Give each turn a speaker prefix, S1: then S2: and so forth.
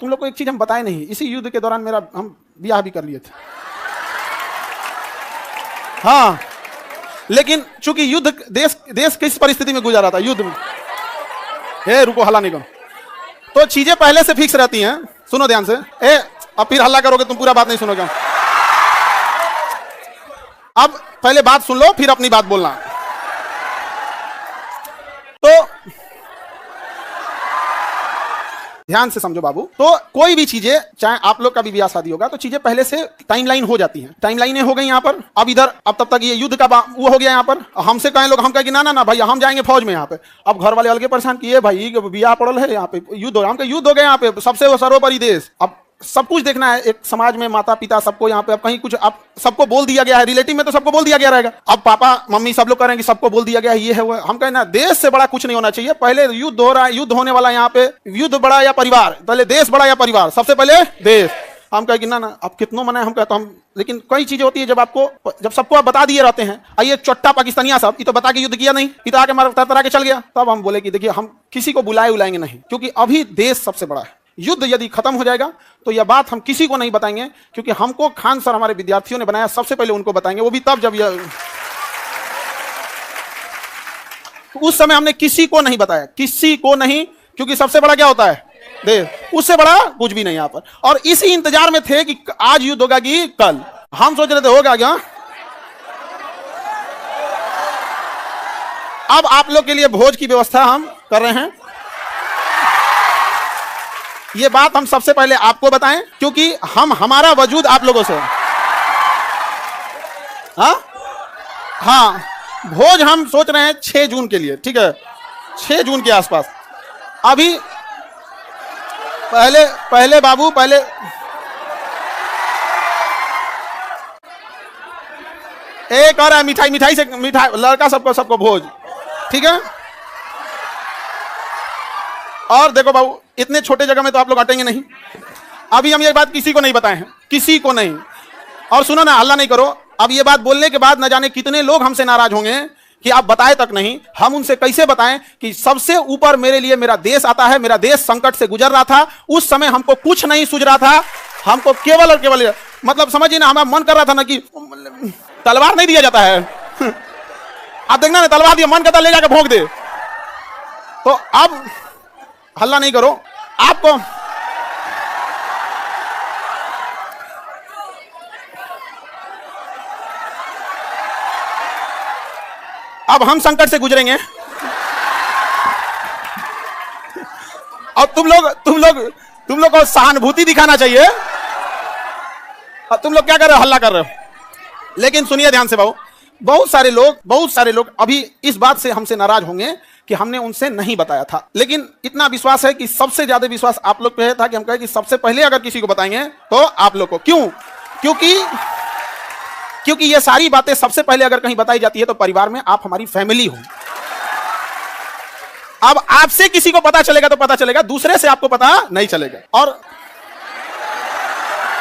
S1: तुम लोग को एक चीज हम बताए नहीं, इसी युद्ध के दौरान हम ब्याह भी कर लिए थे। हाँ, लेकिन चूंकि युद्ध देश किस परिस्थिति में गुजरा था, युद्ध में। रुको, हल्ला नहीं करो। तो चीजें पहले से फिक्स रहती हैं, सुनो ध्यान से। अब फिर हल्ला करोगे तुम, पूरा बात नहीं सुनोगे। अब पहले बात सुन लो, फिर अपनी बात बोलना। तो ध्यान से समझो बाबू। तो कोई भी चीजें, चाहे आप लोग का भी ब्याह शादी होगा, तो चीजें पहले से टाइमलाइन हो जाती हैं। टाइमलाइनें हो गई यहाँ पर। अब इधर, अब तब तक ये युद्ध का वो हो गया यहाँ पर। हमसे कहें लोग, हम कहें कि ना ना ना भैया हम जाएंगे फौज में यहाँ पे। अब घर वाले अलगे परेशान किए, भाई ब्याह पड़ल है यहाँ पे, युद्ध हो, हम कहे युद्ध हो गया यहाँ पे, सबसे सर्वोपरि देश। अब सब कुछ देखना है, एक समाज में माता पिता सबको यहाँ पे। अब कहीं कुछ अब सबको बोल दिया गया है, रिलेटिव में तो सबको बोल दिया गया रहेगा। अब पापा मम्मी सब लोग कह रहे हैं कि सबको बोल दिया गया है, ये है वो है। हम कहें ना, देश से बड़ा कुछ नहीं होना चाहिए। पहले युद्ध हो रहा है, युद्ध होने वाला यहाँ पे, युद्ध बड़ा या परिवार, पहले देश बड़ा या परिवार, सबसे पहले देश। हम कहे कि ना ना, अब कितनों मना है, हम कहते हम, लेकिन कई चीजें होती है जब सबको आप बता दिए रहते हैं। आइए चोट्टा पाकिस्तानिया सब, ये तो बता के युद्ध किया नहीं, ये तो आके मार तरह के चल गया। तब हम बोले कि देखिए हम किसी को बुलाएंगे नहीं, क्योंकि अभी देश सबसे बड़ा है। युद्ध यदि खत्म हो जाएगा तो यह बात हम किसी को नहीं बताएंगे, क्योंकि हमको खान सर हमारे विद्यार्थियों ने बनाया, सबसे पहले उनको बताएंगे, वो भी तब जब यह। उस समय हमने किसी को नहीं बताया, किसी को नहीं, क्योंकि सबसे बड़ा क्या होता है, देश। उससे बड़ा कुछ भी नहीं यहाँ पर। और इसी इंतजार में थे कि आज युद्ध होगा कि कल। हम सोच रहे थे होगा क्या। अब आप लोग के लिए भोज की व्यवस्था हम कर रहे हैं। ये बात हम सबसे पहले आपको बताएं, क्योंकि हमारा वजूद आप लोगों से। हाँ, भोज हम सोच रहे हैं 6 जून के लिए, ठीक है, 6 जून के आसपास। अभी पहले बाबू, पहले एक और है, मिठाई से लड़का सबको भोज, ठीक है। और देखो बाबू, इतने छोटे जगह में तो आप लोग अटेंगे नहीं। अभी हम ये बात किसी को नहीं बताए हैं, किसी को नहीं। और सुनो ना, हल्ला नहीं करो। अब ये बात बोलने के बाद न जाने कितने लोग हमसे नाराज होंगे कि आप बताए तक नहीं। हम उनसे कैसे बताएं कि सबसे ऊपर मेरे लिए मेरा देश आता है, मेरा देश संकट से गुजर रहा था, उस समय हमको कुछ नहीं सूझ रहा था, हमको केवल और केवल, मतलब समझिए ना, हमारा मन कर रहा था ना कि तलवार नहीं दिया जाता है। आप देखना ना, तलवार दिया, मन करता ले जाकर भोंक दे। तो अब हल्ला नहीं करो। आपको अब हम संकट से गुजरेंगे और तुम लोग को सहानुभूति दिखाना चाहिए। और तुम लोग क्या कर रहे हो, हल्ला कर रहे हो। लेकिन सुनिए ध्यान से बाबू, बहुत सारे लोग अभी इस बात से हमसे नाराज होंगे कि हमने उनसे नहीं बताया था। लेकिन इतना विश्वास है कि सबसे ज्यादा विश्वास आप लोग पे था कि हम कहे कि सबसे पहले अगर किसी को बताएंगे तो आप लोग को। क्यों? क्योंकि ये सारी बातें सबसे पहले अगर कहीं बताई जाती है तो परिवार में आप हमारी फैमिली हो। अब आपसे किसी को पता चलेगा तो पता चलेगा, दूसरे से आपको पता नहीं चलेगा। और